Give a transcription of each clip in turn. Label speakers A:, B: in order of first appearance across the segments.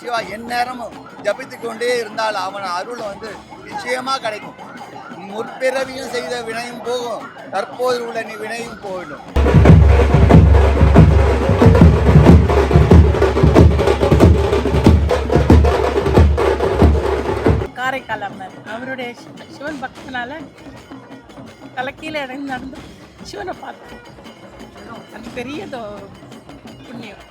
A: சிவா எந்நேரமும் ஜபித்து கொண்டே இருந்தால் அவன் அருள் வந்து நிச்சயமா கிடைக்கும். முற்பிறவியும் செய்த வினையும் போகும், தற்போது உள்ள நீ வினையும் போயிடும்.
B: காரைக்கால் அம்மன் அவருடைய சிவன் பக்தனால தலைக்கீழ இறங்கி நடந்து சிவனை பார்த்தோம். அது பெரிய புண்ணியம்.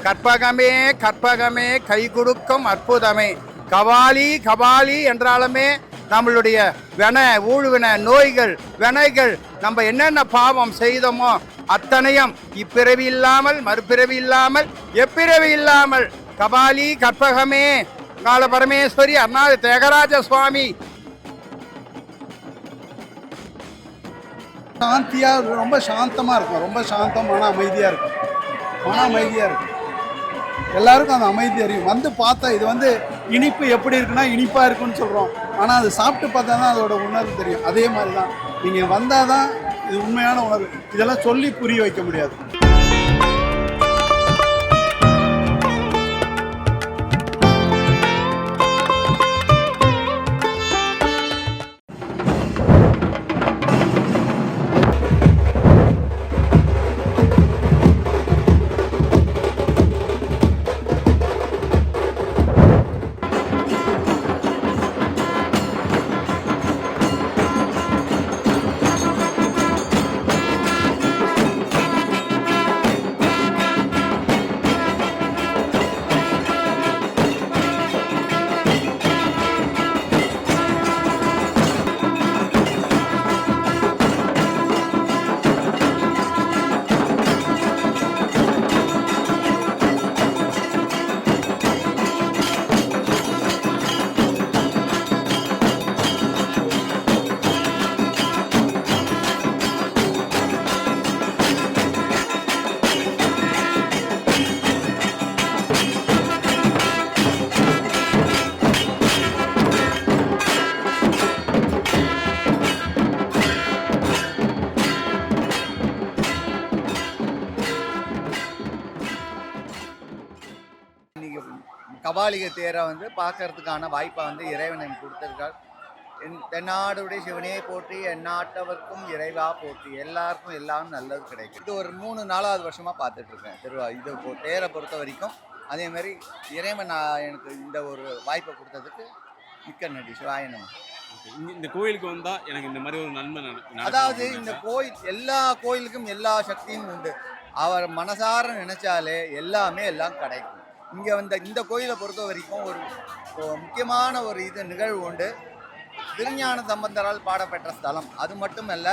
C: கற்பகமே கற்பகமே கை கொடுக்கும் அற்புதமே. கபாலி கபாலி என்றாலுமே நம்மளுடைய ஊழ்வின நோய்கள் வினைகள் நம்ம என்னென்ன பாவம் செய்தோமோ அத்தனையும் இப்பிறவி இல்லாமல் மறுபிறவி இல்லாமல் எப்பிறவி இல்லாமல் கபாலி கற்பகமே கால பரமேஸ்வரி அருணாதி தியாகராஜ சுவாமி.
D: சாந்தியா ரொம்ப சாந்தமா இருக்கும், ரொம்ப சாந்தமான அமைதியா இருக்கும், மன அமைதியா இருக்கும். எல்லாருக்கும் அந்த அமைதி அறியும். வந்து பார்த்தா இது வந்து இனிப்பு எப்படி இருக்குன்னா இனிப்பா இருக்குன்னு சொல்றோம், ஆனா அது சாப்பிட்டு பார்த்தா தான் அதோட உணர்வு தெரியும். அதே மாதிரி தான் நீங்க வந்தாதான் இது உண்மையான உணர்வு. இதெல்லாம் சொல்லி புரிய வைக்க முடியாது.
A: கபாலிக தேரை வந்து பார்க்கறதுக்கான வாய்ப்பை வந்து இறைவன் எனக்கு கொடுத்துருக்கார். தென்னாடுடைய சிவனே போற்றி, எந்நாட்டவர்க்கும் இறைவா போற்றி, எல்லாருக்கும் எல்லாம் நல்லது கிடைக்கும். இது ஒரு 3-4வது வருஷமாக பார்த்துட்ருக்கேன் இது தேரை பொறுத்த வரைக்கும். அதே மாதிரி இறைவன் எனக்கு இந்த ஒரு வாய்ப்பை கொடுத்ததுக்கு மிக்க நன்றி. சிவாயனம்.
E: இந்த கோயிலுக்கு வந்தால் எனக்கு இந்த மாதிரி ஒரு நன்மை
A: அதாவது இந்த கோயில் எல்லா கோயிலுக்கும் எல்லா சக்தியும் உண்டு. அவர் மனசார நினைச்சாலே எல்லாமே எல்லாம் கிடைக்கும். இங்கே இந்த கோயிலை பொறுத்த வரைக்கும் ஒரு முக்கியமான ஒரு நிகழ்வு உண்டு. திருஞான சம்பந்தரால் பாடப்பெற்ற ஸ்தலம். அது மட்டுமல்ல,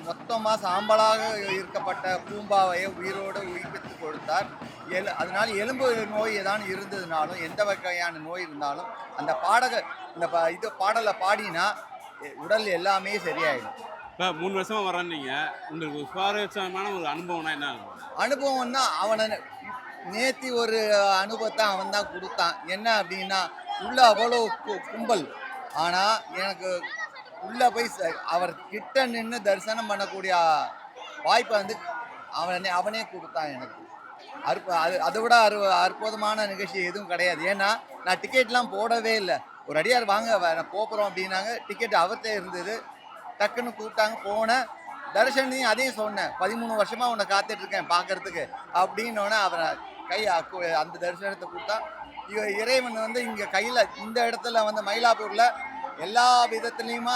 A: மொத்தமாக சாம்பலாக இருக்கப்பட்ட பூம்பாவையை உயிரோடு உயிர்ப்பித்து கொடுத்தார். அதனால் எலும்பு நோய் ஏதான் இருந்ததுனாலும் எந்த வகையான நோய் இருந்தாலும் அந்த பாடலை பாடினா உடல் எல்லாமே சரியாயிடும்.
E: இப்போ 3 வருஷமாக வர்றீங்க, உங்களுக்கு ஒரு சுவாரஸ்யமான ஒரு அனுபவம்னா என்ன
A: அனுபவம்னா அவனை நேத்தி ஒரு அனுபவத்தை அவன் தான் கொடுத்தான். என்ன அப்படின்னா, உள்ள அவ்வளோ கும்பல், ஆனால் எனக்கு உள்ளே போய் அவர் கிட்ட நின்று தரிசனம் பண்ணக்கூடிய வாய்ப்பை வந்து அவனே கொடுத்தான் எனக்கு. அதை விட அற்புதமான நிகழ்ச்சி எதுவும் கிடையாது. ஏன்னா நான் டிக்கெட்லாம் போடவே இல்லை. ஒரு அடியார் வாங்க நான் போகிறோம் அப்படின்னாங்க. டிக்கெட் அவர்கிட்ட இருந்தது. டக்குன்னு கூப்பிட்டாங்க, போனேன். தரிசனையும் அதையும் சொன்னேன், 13 வருஷமாக உன்னை காத்துட்ருக்கேன் பார்க்கறதுக்கு அப்படின்னோடனே அவரை அந்த தரிசனத்தை கொடுத்தா. இறைவன் வந்து இங்கே கையில் இந்த இடத்துல வந்து மயிலாப்பூரில் எல்லா விதத்துலேயுமா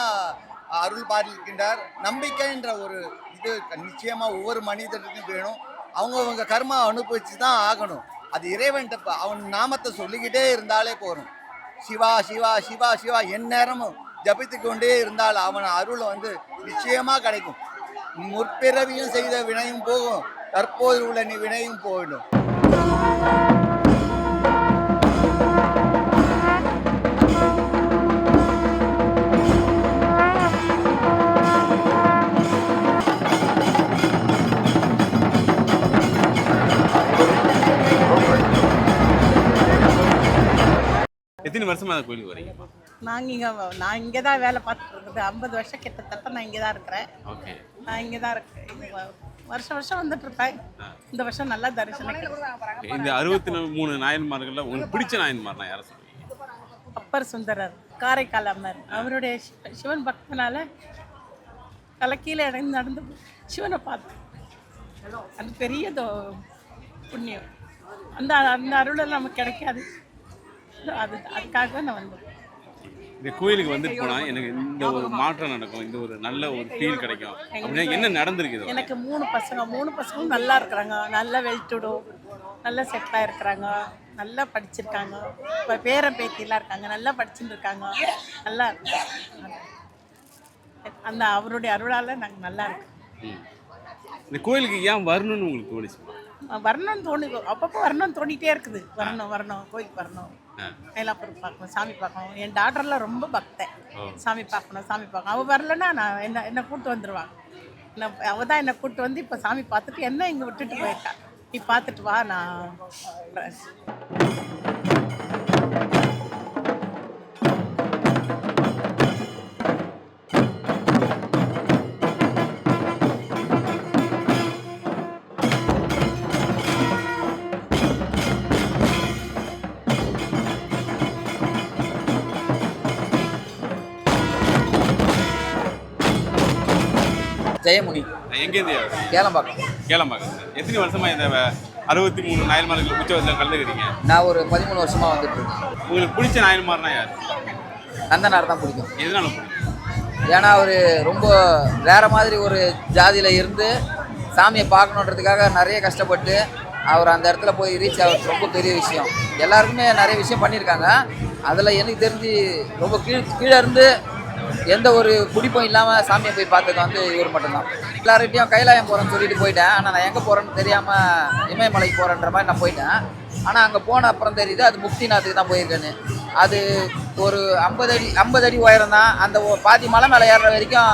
A: அருள் பாலிக்கின்றார். நம்பிக்கைன்ற ஒரு இது நிச்சயமாக ஒவ்வொரு மனிதனுக்கும் வேணும். அவங்கவுங்க கர்மா அனுபவிச்சு தான் ஆகணும். அது இறைவன்கிட்ட அவன் நாமத்தை சொல்லிக்கிட்டே இருந்தாலே போகிறோம். சிவா சிவா சிவா சிவா எந்நேரமும் ஜபித்து கொண்டே இருந்தால் அவன் அருள் வந்து நிச்சயமாக கிடைக்கும். முற்பிறவியும் செய்த வினையும் போகும், தற்போது உள்ள நீ வினையும் போயிடும்.
E: எத்தனை வருஷமா அந்த கோயிலுக்கு வரீங்க?
B: நான் இங்கே தான் வேலை பார்த்துட்டு இருக்குது. 50 வருஷம் கிட்டத்தட்ட நான் இங்கே தான் இருக்கிறேன்.
E: ஓகே.
B: நான் இங்கே தான் இருக்கேன். வருஷம் வருஷம் வந்துட்டு இருப்பேன். இந்த வருஷம் நல்லா தரிசனம் கிடைக்கும்.
E: இந்த 63 நாயன்மார்கள்ல உங்களுக்கு பிடிச்ச நாயன்மார்னா யாரை சொல்லுவீங்க?
B: அப்பர் சுந்தரர், காரைக்கால் அம்மர். அவருடைய சிவன் பக்தனால தலைக்கீழே இறங்கி நடந்து சிவனை பார்த்தேன். அது பெரிய புண்ணியம். அந்த அந்த அருளெல்லாம் நமக்கு கிடைக்காது. அதுக்காக நான் வந்தேன்.
E: இந்த கோயிலுக்கு வந்துட்டு போனா எனக்கு இந்த ஒரு மாற்றம் நடக்கும், இந்த ஒரு நல்ல ஒரு ஃபீல் கிடைக்கும் அப்படின்னா என்ன நடந்திருக்கு?
B: எனக்கு 3 பசங்களும் நல்லா இருக்கிறாங்க. நல்ல வெல்டுடோ, நல்ல செட்டாக இருக்கிறாங்க, நல்லா படிச்சிருக்காங்க. இப்போ பேரன் பேத்திலாம் இருக்காங்க, நல்லா படிச்சுட்டு இருக்காங்க. நல்லா அந்த அவருடைய அருளால் நாங்கள் நல்லா இருக்கோம்.
E: இந்த கோயிலுக்கு ஏன் வரணும்னு உங்களுக்கு தோணுச்சு?
B: வரணும்னு தோணுது. அப்பப்போ வரணும்னு தோணிகிட்டே இருக்குது. வரணும் கோயிலுக்கு வரணும், மயிலாப்பூர் பார்க்கணும், சாமி பார்க்கணும். என் டாக்டர்லாம் ரொம்ப பக்தன். சாமி பார்க்கணும். அவள் வரலன்னா நான் என்னை கூப்பிட்டு வந்துடுவாங்க. அவள் தான் என்னை கூப்பிட்டு வந்து இப்போ சாமி பார்த்துட்டு என்ன இங்கே விட்டுட்டு போயிருக்கா. நீ பார்த்துட்டு வா. நான்
F: ஜெயமுனி
E: எங்கேருந்து?
F: கேளம்பாக்கம்.
E: கேளம்பாக்கம். எத்தனை வருஷமா இந்த 63 நாயன்மார்கள் உற்சவத்தில் கலந்துக்கிறீங்க?
F: நான் ஒரு 13 வருஷமாக வந்துட்டு இருக்கேன்.
E: உங்களுக்கு பிடிச்ச நாயன்மார்னா யார்?
F: நந்தனார் தான் பிடிக்கும்.
E: எதனால பிடிக்கும்?
F: ஏன்னா அவர் ரொம்ப வேற மாதிரி ஒரு ஜாதியில் இருந்து சாமியை பார்க்கணுன்றதுக்காக நிறைய கஷ்டப்பட்டு அவர் அந்த இடத்துல போய் ரீச் ஆகிறது ரொம்ப பெரிய விஷயம். எல்லாருக்குமே நிறைய விஷயம் பண்ணியிருக்காங்க. அதில் எனக்கு தெரிஞ்சு ரொம்ப கீழே இருந்து எந்த ஒரு பிடிப்பும் இல்லாமல் சாமியை போய் பார்த்தது வந்து இவர் மட்டும்தான். எல்லார்கிட்டையும் கைலாயம் போகிறேன்னு சொல்லிட்டு போயிட்டேன். ஆனால் நான் எங்கே போகிறேன்னு தெரியாமல் இமயமலைக்கு போகிறேன்ற மாதிரி நான் போயிட்டேன். ஆனால் அங்கே போன அப்புறம் தெரியுது அது முக்திநாத்துக்கு தான் போயிருக்கேன்னு. அது ஒரு 50 அடி உயரம் தான். அந்த பாதி மலை மேலே ஏறுற வரைக்கும்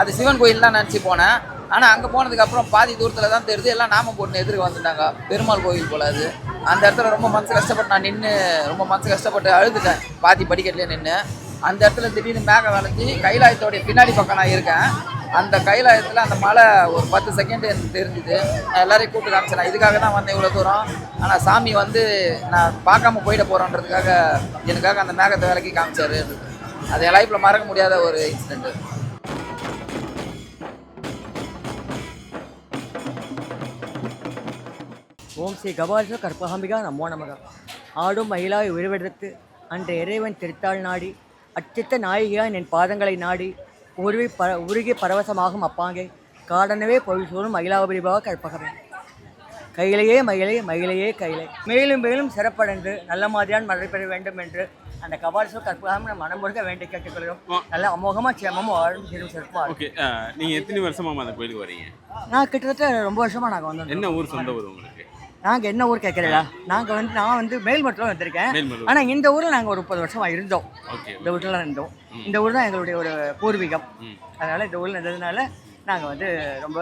F: அது சிவன் கோயில் தான் நினச்சி போனேன். ஆனால் அங்கே போனதுக்கப்புறம் பாதி தூரத்தில் தான் தெரியுது எல்லாம் நாமம் போட்டு எதிர்க்க வந்துட்டாங்க. பெருமாள் கோயில் போல அது. அந்த இடத்துல ரொம்ப மனசு கஷ்டப்பட்டு நான் நின்று ரொம்ப மனசு கஷ்டப்பட்டு அழுதுட்டேன். பாதி படிக்கட்டிலே நின்று அந்த இடத்துல திடீர்னு மேகம் விளைஞ்சி கைலாயத்தோடைய பின்னாடி பக்கம் நான் இருக்கேன். அந்த கைலாயத்தில் அந்த மலை ஒரு 10 செகண்ட் எனக்கு தெரிஞ்சுது. நான் எல்லாரையும் கூப்பிட்டு காமிச்சேன். நான் இதுக்காக தான் வந்தேன் இவ்வளோ தூரம். ஆனால் சாமி வந்து நான் பார்க்காம போயிட போகிறோன்றதுக்காக எனக்காக அந்த மேகத்தை விலக்கி காமிச்சாரு. அது என் லைஃப்பில் மறக்க முடியாத ஒரு இன்சிடென்ட்டு.
G: ஓம் ஸ்ரீ கபாலீஸ்வரர் கற்பகாம்பிகா நமோ நமக. ஆடும் மயிலாய் உருவெடுத்து அன்று இறைவன் திருத்தாள் நாடி அச்சித்த நாயகியாய் என் பாதங்களை நாடி உருகி பரவசமாகும் அப்பாங்கே காடனவே பொருள் சூழும் மயிலாபரிபாக கற்பகமே. கையிலேயே மயிலையே கையிலே மேலும் மேலும் சிறப்படைந்து நல்ல மாதிரியான மழை பெற வேண்டும் என்று அந்த கபாலீஸ்வரர் கற்பகாம நம்ம மனம் முழுக்க வேண்டி கேட்டுக்கொள்கிறோம். நல்ல அமோகமாக சேமமும் வாழும் சிறும் சிறப்பாக.
E: ஓகே, நீங்கள் எத்தனை வருஷமா அந்த கோயிலுக்கு வரீங்க?
G: நான் கிட்டத்தட்ட ரொம்ப வருஷமாக நாங்கள் வந்தோம்.
E: என்ன ஊர், சொந்த ஊர் உங்களுக்கு?
G: நாங்கள் என்ன ஊர் கேட்குறீங்களா? நான் வந்து மேல்மருவத்தூர் வந்திருக்கேன். ஆனால் இந்த ஊரில் நாங்கள் ஒரு 30 வருஷமாக இருந்தோம். இந்த ஊரில் இருந்தோம். இந்த ஊர் தான் எங்களுடைய ஒரு பூர்வீகம். அதனால் இந்த ஊரில் இருந்ததுனால நாங்கள் வந்து ரொம்ப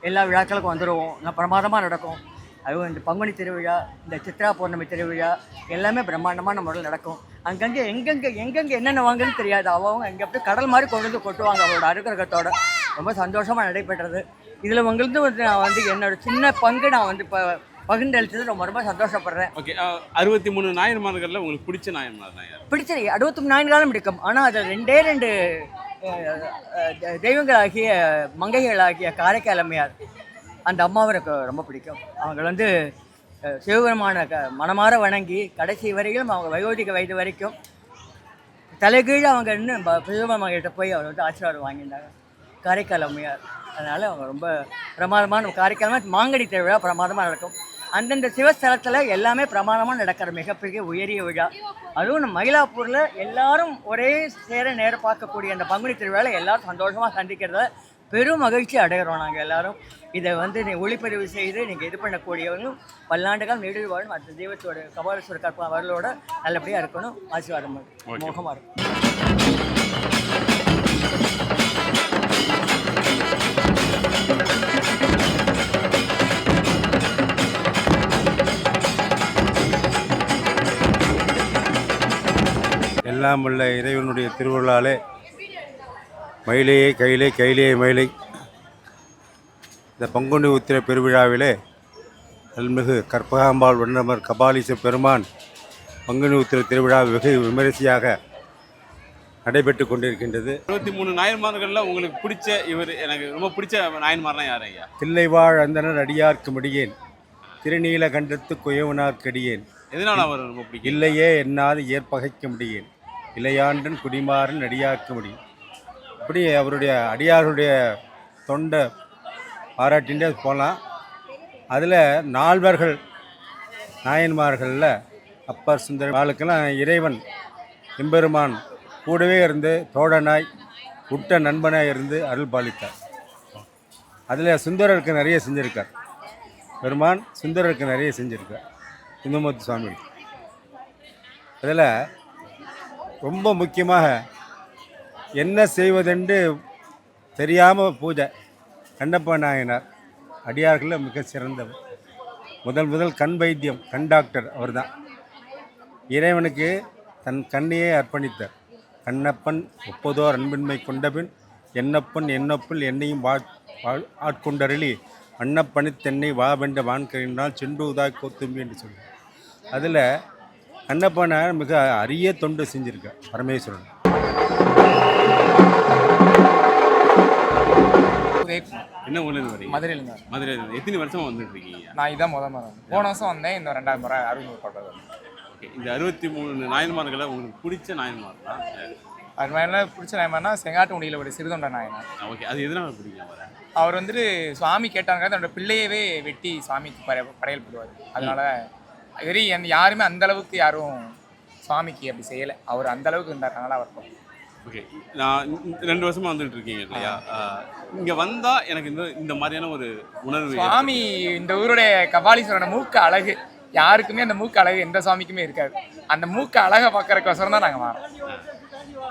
G: எல்லா விழாக்களுக்கும் வந்துடுவோம். பிரமாதமாக நடக்கும். அதுவும் இந்த பங்குனி திருவிழா, இந்த சித்ரா பௌர்ணமி திருவிழா எல்லாமே பிரம்மாண்டமான முறையில் நடக்கும். அங்கங்கே எங்கெங்கே என்னென்ன வாங்குன்னு தெரியாது. அவங்க எங்கே அப்படியே கடல் மாதிரி கொண்டு வந்து கொட்டுவாங்க அவரோட அனுகிரகத்தோட. ரொம்ப சந்தோஷமாக நடைபெற்றது. இதில் உங்களுக்கு நான் வந்து என்னோட சின்ன பங்கு நான் வந்து இப்போ பகிர்ந்தளித்தது ரொம்ப ரொம்ப சந்தோஷப்படுறேன்.
E: ஓகே, 63 நாயன்மார்களில் உங்களுக்கு பிடிச்ச நாயன்மார் தான் யார்?
G: பிடிச்சது 63 நாயன்களும் பிடிக்கும். ஆனால் அது 2 தெய்வங்களாகிய மங்கைகளாகிய காரைக்கால் அம்மையார் அந்த அம்மாவை எனக்கு ரொம்ப பிடிக்கும். அவங்க வந்து சிவபெருமான மனமாற வணங்கி கடைசி வரையிலும் அவங்க வயோதிக வயது வரைக்கும் தலைகீழ் அவங்க இன்னும் சிவபெருமான்கிட்ட போய் அவர் வந்து ஆசீர்வாதம் வாங்கியிருந்தாங்க காரைக்கால் அம்மையார். அதனால் அவங்க ரொம்ப பிரமாதமான காரைக்கால் மாங்கனி திருவிழா பிரமாதமாக நடக்கும். அந்தந்த சிவஸ்தலத்தில் எல்லாமே பிரமாதமாக நடக்கிற மிகப்பெரிய உயரிய விழா. அதுவும் நம்ம மயிலாப்பூரில் எல்லாரும் ஒரே சேர நேரம் பார்க்கக்கூடிய அந்த பங்குனி திருவிழாவில் எல்லாரும் சந்தோஷமாக சந்திக்கிறத பெரும் மகிழ்ச்சி அடைகிறோம். நாங்கள் எல்லாரும் இதை வந்து ஒளிப்பதிவு செய்து நீங்கள் இது பண்ணக்கூடியவங்களும் பல்லாண்டுகள் நெடு வாழும் அந்த தெய்வத்தோட கபாலீஸ்வரர் கற்பா வரலோட நல்லபடியாக இருக்கணும். ஆசீர்வாதம் மோகமாக இருக்கும்.
H: எல்லாம் உள்ள இறைவனுடைய திருவிழாலே மயிலையே கையிலே கையிலேயே மயிலை இந்த பங்குனி உத்திர பெருவிழாவிலே அருள்மிகு கற்பகாம்பாள் வண்ணமர் கபாலீச பெருமான் பங்குனி உத்திர திருவிழா வெகு விமரிசையாக நடைபெற்று கொண்டிருக்கின்றது.
E: 23 நாயன்மார்களில் உங்களுக்கு பிடிச்ச எனக்கு ரொம்ப பிடிச்ச நாயன்மார்லாம் யார் ஐயா?
H: தில்லைவாழ் அந்தனர் அடியார்க்கு முடியேன், திருநீல கண்டத்து குயவனார்க்கடியேன்,
E: எதனால அவர் ரொம்ப பிடிக்கும்?
H: இல்லையே என்னால் ஏற்பகைக்க முடியேன், இளையாண்டன் குடிமாறன் அடியார்க்க முடியும். இப்படி அவருடைய அடியார்களுடைய தொண்டை பாராட்டின்றே போகலாம். அதில் நால்வர்கள் நாயன்மார்களில் அப்பர் சுந்தர ஆளுக்கெல்லாம் இறைவன் எம்பெருமான் கூடவே இருந்து தோழனாய் உட்ட நண்பனாய் இருந்து அருள் பாலித்தார். அதில் சுந்தரருக்கு நிறைய செஞ்சுருக்கார். பெருமான் சுந்தரருக்கு நிறைய செஞ்சுருக்கார் இந்துமூர்த்தி சுவாமி. அதில் ரொம்ப முக்கியமாக என்ன செய்வதென்று தெரியாமல் பூஜை கண்ணப்ப நாயனார் அடியார்களில் மிக சிறந்தவர். முதல் கண் வைத்தியம், கண் டாக்டர் அவர் தான். இறைவனுக்கு தன் கண்ணையே அர்ப்பணித்தார். கண்ணப்பன் ஒப்பதோர் அன்பின்மை கொண்டபின் என்னப்பன் என்னப்புள் என்னையும் ஆட்கொண்டருளி அன்னப்பனி தென்னை வாவென்ற வான்கறினால் சென்று உதாய் கோத்தும்பி என்று சொல்லுவார். அதில் கண்ணப்பனார் மிக அரிய தொண்டு செஞ்சிருக்கார் பரமேஸ்வரன்.
E: என்ன ஊர்லேருந்து வரீங்க?
I: மதுரையிலேருந்து.
E: மதுரையில் எத்தனை வருஷமாக வந்துட்டு இருக்கீங்க?
I: நான் இதான் முறை போன வருஷம் வந்தேன், இந்த 2வது முறை அருள்மிகு படுறது.
E: ஓகே, இந்த 23 நாயன்மார்களை உங்களுக்கு பிடிச்ச நாயன்மார் தான்?
I: அது மாதிரிலாம் பிடிச்ச நாயன்மார்னா செங்காட்டு முடியல ஒரு சிறுதொண்ட நாயனார்.
E: ஓகே, அது எதனால பிடிக்கும் அவரை?
I: அவர் வந்துட்டு சுவாமி கேட்டாங்க, தன்னோட பிள்ளையவே வெட்டி சுவாமிக்கு படையல் போடுவார். அதனால வெறி யாருமே அந்த அளவுக்கு யாரும் சுவாமிக்கு அப்படி செய்யலை. அவர் அந்த அளவுக்கு இருந்தார், அதனால அவர்.
E: ஓகே, நான் 2 வருஷமாக வந்துட்டு இருக்கீங்க இல்லையா? இங்கே வந்தால் எனக்கு இந்த மாதிரியான ஒரு உணர்வு.
I: சுவாமி இந்த ஊருடைய கபாலீஸ்வரோட மூக்கு அழகு, யாருக்குமே அந்த மூக்கு அழகு எந்த சுவாமிக்குமே இருக்காது. அந்த மூக்கு அழகை பார்க்கறதுக்கோசரம் தான் நாங்கள் வரோம்.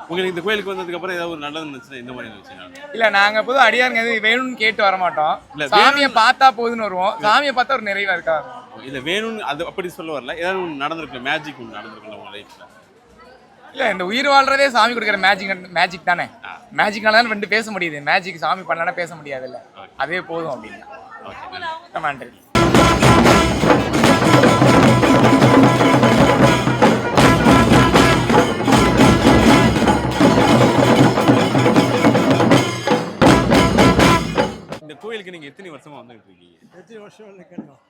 E: உங்களுக்கு இந்த கோயிலுக்கு வந்ததுக்கப்புறம் ஏதாவது ஒரு நல்லது இருந்துச்சுன்னா இந்த மாதிரி இருந்துச்சு?
I: இல்லை, நாங்கள் பொதுவாக அடியாருங்க எது வேணும்னு கேட்டு வர மாட்டோம். சாமியை பார்த்தா போதுன்னு வருவோம். சாமியை பார்த்தா ஒரு நிறைவாக இருக்காது.
E: இல்லை, வேணும்னு அது அப்படி சொல்ல வரல. ஏதாவது ஒன்று நடந்திருக்குல்ல, மேஜிக் ஒன்று நடந்திருக்குல்ல உங்கள் லைஃப்பில்?
I: இல்லை, இந்த உயிர் வாழ்றதே சாமி கொடுக்குற மேஜிக் தானே. மேஜிக்னால தான் 2 பேச முடியுது. மேஜிக் சாமி பண்ணலன்னா பேச முடியாது. இல்லை, அதே போதும் அப்படின்னு. ஓகே, நன்றி.
E: இந்த கோயிலுக்கு நீங்கள் எத்தனை வருஷமாக வந்துட்டு இருக்கீங்க?
J: எத்தனை வருஷம் இல்லைக்கணும்,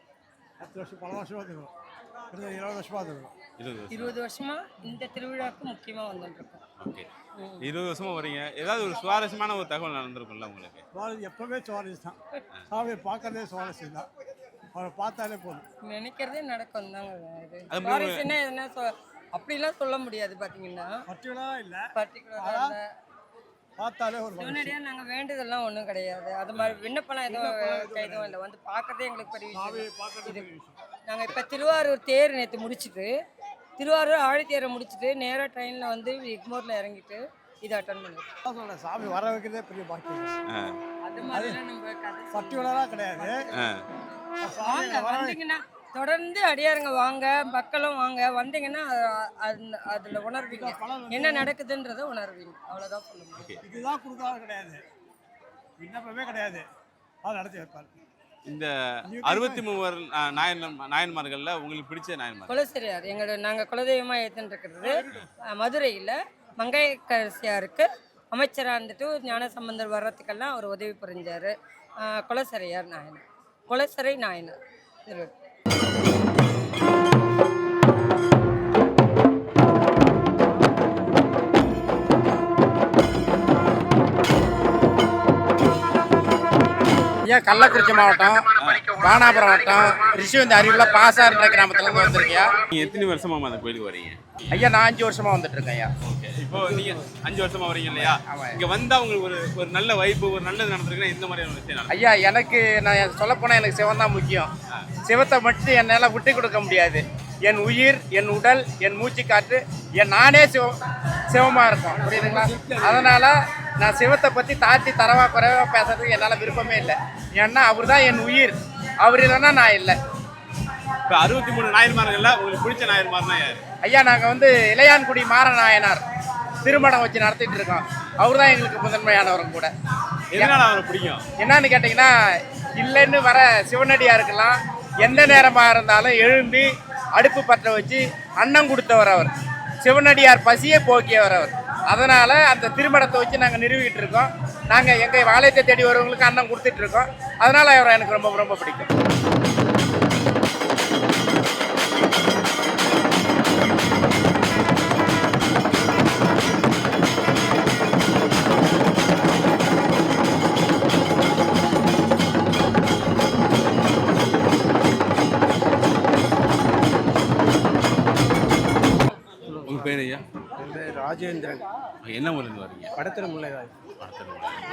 J: 10 வருஷம், பல வருஷமாக இருக்கும், 20 வருஷமாக இருக்கும்.
B: 20 வருஷமா இந்த திருவிழாவுக்கு முக்கியமாக வந்துட்டுருக்கோம்.
E: ஓகே, 20 வருஷமாக வரீங்க. ஏதாவது ஒரு சுவாரஸ்யமான ஒரு தகவல் நடந்திருக்கும்ல உங்களுக்கு?
J: எப்பவுமே சுவாரஸ்யம் தான். சாமியை பார்க்கறதே சுவாரஸ்யம் தான். அவரை பார்த்தாலே போதும்.
B: நினைக்கிறதே நடக்கும் தாங்க.
E: அது
B: சுவாரஸ்யம்னா எதுனா அப்படிலாம் சொல்ல முடியாது. பார்த்தீங்கன்னா
J: பர்டிகுலராக இல்லை,
B: பர்டிகுலராக இல்லை,
J: பார்த்தாலே ஒரு
B: சிவனடியாக நாங்கள் வேண்டியதெல்லாம் ஒன்றும் கிடையாது. அது மாதிரி விண்ணப்பம்லாம் எதுவும் இல்லை. வந்து பார்க்கறதே எங்களுக்கு பெரிய விஷயம். நாங்கள் இப்போ திருவாரூர் தேர் நேற்று முடிச்சுட்டு, திருவாரூர் ஆழித்தேரை முடிச்சுட்டு நேராக ட்ரெயினில் வந்து எக்மோரில் இறங்கிட்டு இதை அட்டன் பண்ணிடுவோம்.
J: சொல்கிறேன், சாமி வர வைக்கிறதே பெரிய பாக்கியம்.
B: அது மாதிரிலாம் நம்ம கதை
J: பர்டிகுலராக கிடையாது.
B: வந்தீங்கன்னா தொடர்ந்து அடியாருங்க வாங்க, மக்களும் வாங்க, வந்தீங்கன்னா அதில் உணர்வீங்க என்ன நடக்குதுன்றதை உணர்வீங்க. அவ்வளோதான் சொல்ல முடியும்.
J: இதுதான் கொடுக்காத கிடையாது, விண்ணப்பமே கிடையாது, அது நடத்தி வைப்பார்.
E: இந்த 63 நாயன்மார்களில் உங்களுக்கு பிடிச்ச நாயன்மார்?
B: குலசரியார் நாங்கள் குலதெய்வமாக ஏற்றுன்னு இருக்கிறது மதுரையில் மங்கையரசியாருக்கு அமைச்சராக இருந்துட்டு ஞானசம்பந்தர் வர்றதுக்கெல்லாம் அவர் உதவி புரிஞ்சார். குலசரியார் நாயனார், குலசரை நாயனார் திரு.
K: ஐயா, கள்ளக்குறிச்சி மாவட்டம், வானாபுரம் வட்டம், ரிஷிவந்தி அருவியில் பாசார்ன்ற கிராமத்துலேருந்து வந்திருக்கியா.
E: நீங்கள் எத்தனை வருஷமாக அந்த கோயிலுக்கு வரீங்க?
K: ஐயா, நான் 5 வருஷமாக வந்துட்டு இருக்கேன் ஐயா.
E: ஓகே, இப்போ நீங்கள் 5 வருஷமாக வரீங்க இல்லையா? இங்கே வந்தால் உங்களுக்கு ஒரு நல்ல வைப்பு, ஒரு நல்லது நடந்திருக்குன்னா இந்த மாதிரியான விஷயம்?
K: ஐயா, எனக்கு நான் சொல்லப்போனால் எனக்கு சிவன் தான் முக்கியம். சிவத்தை மட்டும் என்னால் விட்டு கொடுக்க முடியாது. என் உயிர், என் உடல், என் மூச்சு காற்று, நானே சிவமாக இருக்கும், புரியுதுங்களா? அதனால் நான் சிவத்தை பற்றி தாழ்த்தி தரவா குறைவா பேசுறதுக்கு என்னால் விருப்பமே இல்லை. ஏன்னா அவர் தான் என் உயிர், அவர் இல்லைன்னா நான் இல்லை.
E: இப்போ 63 நாயன்மார்களில் உங்களுக்கு பிடிச்ச நாயன்மார்னா யார்?
K: ஐயா, நாங்கள் வந்து இளையான்குடி மாற நாயனார் திருமணம் வச்சு நடத்திட்டு இருக்கோம். அவர் தான் எங்களுக்கு முதன்மையானவரும் கூட.
E: எதனால அவரை பிடிக்கும்?
K: என்னன்னு கேட்டிங்கன்னா, இல்லைன்னு வர சிவனடியாருக்கெல்லாம் எந்த நேரமாக இருந்தாலும் எழும்பி அடுப்பு பற்ற வச்சு அன்னம் கொடுத்தவர் அவர். சிவனடியார் பசியை போக்கியவர் அவர். அதனால் அந்த திருமணத்தை வச்சு நாங்கள் நிறுவிக்கிட்டு இருக்கோம். நாங்கள் எங்கள் ஆலயத்தை தேடி வரவங்களுக்கு அன்னம் கொடுத்துட்டு இருக்கோம். அதனால் அவரை எனக்கு ரொம்ப ரொம்ப பிடிக்கும்.
E: உங்கள் பேர் ஐயா?
J: ராஜேந்திரன்,
E: என்ன ஊர்லேருந்து வரீங்க?
J: படத்தில் முல்லைவாய்.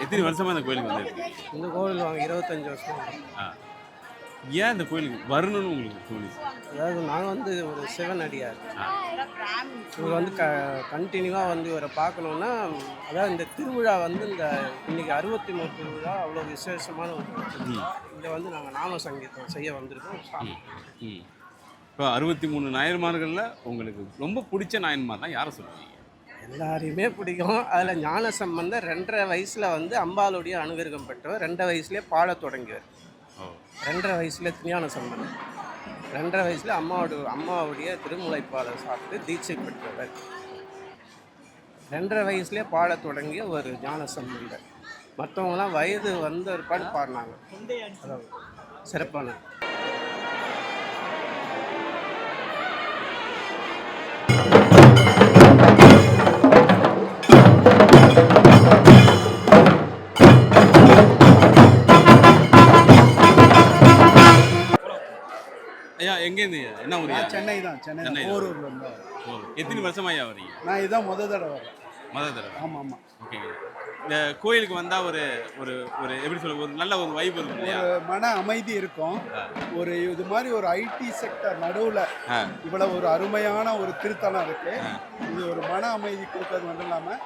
E: எத்தனை வருஷமாக இந்த கோயிலுக்கு வந்துருக்கீங்க?
J: இந்த கோவில் வாங்க 25 வருஷம்.
E: ஆ, ஏன் இந்த கோயிலுக்கு வரணும்னு உங்களுக்கு தோணுச்சு?
J: அதாவது நாங்கள் வந்து ஒரு சிவனடியார். இவர் வந்து கண்டினியூவாக வந்து இவரை பார்க்கணுன்னா, அதாவது இந்த திருவிழா வந்து இந்த இன்னைக்கு 63 திருவிழா அவ்வளோ விசேஷமான ஒரு திருவிழா. இதை வந்து நாங்கள் நாம சங்கீதம் செய்ய வந்திருக்கோம்.
E: இப்போ 63 நாயன்மார்களில் உங்களுக்கு ரொம்ப பிடிச்ச நாயன்மார்னா யாரை சொல்லுவீங்க?
J: எல்லாரையுமே பிடிக்கும். அதில் ஞான சம்பந்தர் 2.5 வயசில் வந்து அம்பாளுடைய அனுகிரகம் பெற்றவர். 2 வயசுலேயே பாடத் தொடங்கியவர். 2.5 வயசில் ஞான சம்பந்தர். 2.5 வயசில் அம்மாவுடைய திருமுலைப்பாலை சாப்பிட்டு தீட்சை பெற்றவர். 2.5 வயசுலேயே பாடத் தொடங்கிய ஒரு ஞான சம்பந்தர். மற்றவங்களாம் வயது வந்த ஒரு பாடு பாடினாங்க. அதாவது சிறப்பான
E: ஐயா, எங்கேருந்து? என்ன ஊர்?
D: சென்னை தான். சென்னை போரூர்ல இருந்து.
E: எத்தனை வருஷமா ஐயா வரீங்க?
D: நான் இதுதான் முதல் தடவை வரேன்.
E: முதல் தடவை?
D: ஆமாம் ஆமாம்.
E: ஓகேங்க. இந்த கோயிலுக்கு வந்தால் ஒரு ஒரு ஒரு எப்படி சொல்ல, ஒரு நல்ல ஒரு வைப் இருக்கும் இல்லையா?
D: ஒரு மன அமைதி இருக்கும். ஒரு இது மாதிரி ஒரு ஐடி செக்டர் நடுவில் இவ்வளவு ஒரு அருமையான ஒரு திருத்தலம் இருக்கு. இது ஒரு மன அமைதி கொடுக்கறது மட்டும் இல்லாமல்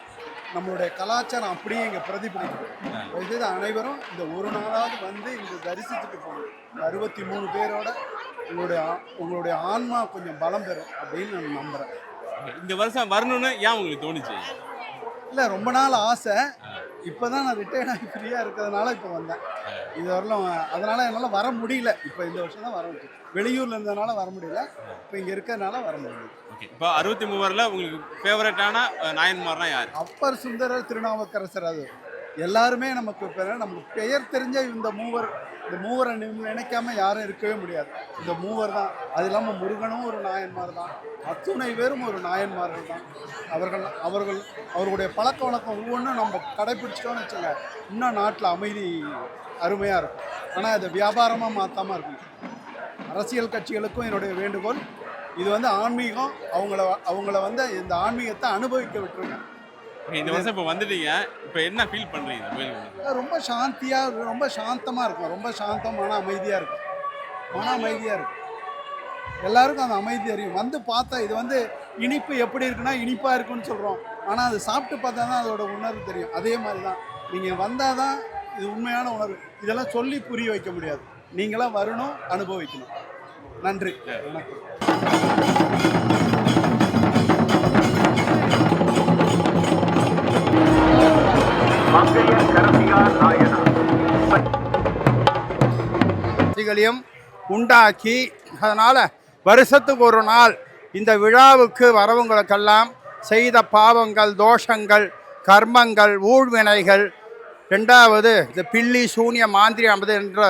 D: நம்மளுடைய கலாச்சாரம் அப்படியே இங்கே பிரதிபலிக்கும். இது அனைவரும் இந்த ஒரு நாளாவது வந்து இங்கே தரிசிச்சுட்டு போகணும். 63 பேரோட உங்களுடைய ஆன்மா கொஞ்சம் பலம் பெறும் அப்படின்னு நான் நம்புகிறேன்.
E: இந்த வருஷம் வரணும்னு ஏன் உங்களுக்கு தோணுச்சு?
D: இல்லை, ரொம்ப நாள் ஆசை. இப்போ தான் நான் ரிட்டையர்ட் ஆகி ஃப்ரீயாக இருக்கிறதுனால இப்போ வந்தேன். இது வரலாம். அதனால் என்னால் வர முடியல. இப்போ இந்த வருஷம் தான் வர முடியும். வெளியூரில் இருந்ததுனால வர முடியல. இப்போ இங்கே இருக்கிறதுனால வர முடியல.
E: ஓகே. இப்போ 63 உங்களுக்கு ஃபேவரட்டான நாயன்மார்னா யார்?
D: அப்பர் சுந்தரர், திருநாவுக்கரசர். அது எல்லாருமே நமக்கு பெயர் தெரிஞ்ச இந்த மூவரை நினைக்காம யாரும் இருக்கவே முடியாது. இந்த மூவர் தான். அது இல்லாமல் முருகனும் ஒரு நாயன்மார் தான். அத்துணை பேரும் ஒரு நாயன்மார்கள் தான். அவர்களுடைய பழக்க வழக்கம் ஒவ்வொன்றும் நம்ம கடைபிடிச்சிட்டோம்னு வச்சுங்க, இன்னும் நாட்டில் அமைதி அருமையாக இருக்கும். ஆனால் அதை வியாபாரமாக மாற்றாமல் இருக்கும். அரசியல் கட்சிகளுக்கும் என்னுடைய வேண்டுகோள், இது வந்து ஆன்மீகம். அவங்கள வந்து இந்த ஆன்மீகத்தை அனுபவிக்க விட்டுருங்க.
E: இந்த வருஷம் இப்போ வந்துட்டீங்க, இப்போ என்ன ஃபீல் பண்ணுறீங்க?
D: ரொம்ப சாந்தியாக, ரொம்ப சாந்தமாக இருக்கும். ரொம்ப சாந்தமான அமைதியாக இருக்கும். மன அமைதியாக இருக்கும். எல்லாருக்கும் அந்த அமைதி அறியும். வந்து பார்த்தா இது வந்து இனிப்பு எப்படி இருக்குன்னா இனிப்பாக இருக்குன்னு சொல்கிறோம். ஆனால் அது சாப்பிட்டு பார்த்தா தான் அதோட உணர்வு தெரியும். அதே மாதிரி தான் நீங்கள் வந்தால் தான் இது உண்மையான உணர்வு. இதெல்லாம் சொல்லி புரிய வைக்க முடியாது. நீங்களாம் வரணும், அனுபவிக்கணும். நன்றி, வணக்கம்.
C: உண்டாக்கி அதனால் வருஷத்துக்கு ஒரு நாள் இந்த விழாவுக்கு வரவங்களுக்கெல்லாம் செய்த பாவங்கள், தோஷங்கள், கர்மங்கள், ஊழ்வினைகள், ரெண்டாவது இந்த பில்லி சூனிய மாந்திரியம் என்ற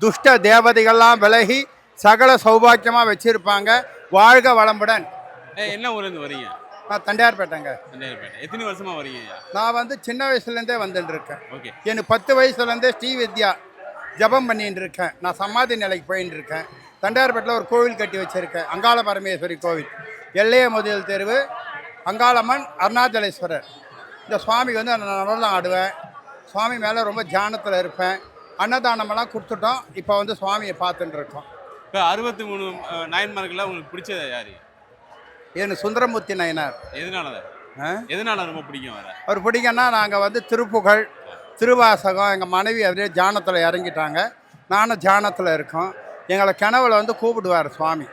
C: துஷ்ட தேவதைகள்லாம் விலகி சகல சௌபாக்கியமாக வச்சுருப்பாங்க. வாழ்க வளமுடன்.
E: என்ன ஊர்லேருந்து வரீங்க?
C: நான் தண்டையார்பேட்டைங்க.
E: தண்டையார்பேட்டை. எத்தனை வருஷமாக வரீங்க?
C: நான் வந்து சின்ன வயசுலேருந்தே வந்துட்டு இருக்கேன்.
E: ஓகே.
C: எனக்கு 10 வயசுலேருந்தே ஸ்ரீவித்யா ஜபம் பண்ணிட்டு இருக்கேன். நான் சமாதி நிலைக்கு போயின்னு இருக்கேன். தண்டையார்பேட்டில் ஒரு கோவில் கட்டி வச்சுருக்கேன், அங்காள பரமேஸ்வரி கோவில். எல்லைய முதல் தெருவு, அங்காளம்மன், அருணாச்சலேஸ்வரர். இந்த சுவாமிக்கு வந்து நான் நல்லா ஆடுவேன். சுவாமி மேலே ரொம்ப தியானத்தில் இருப்பேன். அன்னதானமெல்லாம் கொடுத்துட்டோம். இப்போ வந்து சுவாமியை பார்த்துட்டு இருக்கோம்.
E: இப்போ 63 நாயன்மார்களில் உங்களுக்கு பிடிச்சது யார்?
C: எனக்கு சுந்தரமூர்த்தி நாயனார்.
E: எதனால ரொம்ப பிடிக்கும்?
C: அவர் பிடிக்கும்னா நாங்கள் வந்து திருப்புகழ், திருவாசகம், எங்கள் மனைவி அப்படியே தியானத்தில் இறங்கிட்டாங்க. நானும் தியானத்தில் இருக்கோம். எங்களை கனவுல வந்து கூப்பிடுவார் சுவாமி.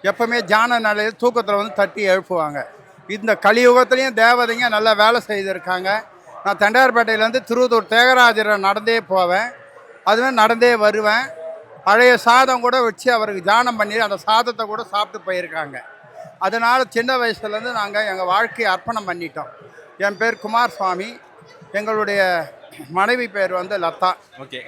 C: எப்போவுமே தியான நிலையில் தூக்கத்தில் வந்து தட்டி எழுப்புவாங்க. இந்த கலியுகத்துலேயும் தேவதைங்க நல்லா வேலை செய்திருக்காங்க. நான் தண்டையார்பேட்டையிலேருந்து திருவத்தூர் தியாகராஜரை நடந்தே போவேன். அதுமாதிரி நடந்தே வருவேன். பழைய சாதம் கூட வச்சு அவருக்கு தியானம் பண்ணி அந்த சாதத்தை கூட சாப்பிட்டு போயிருக்காங்க. அதனால் சின்ன வயசுலேருந்து நாங்கள் எங்கள் வாழ்க்கையை அர்ப்பணம் பண்ணிட்டோம். என் பேர் குமார் சுவாமி, எங்களுடைய மனைவி பேர் வந்து லதா.
E: ஓகே.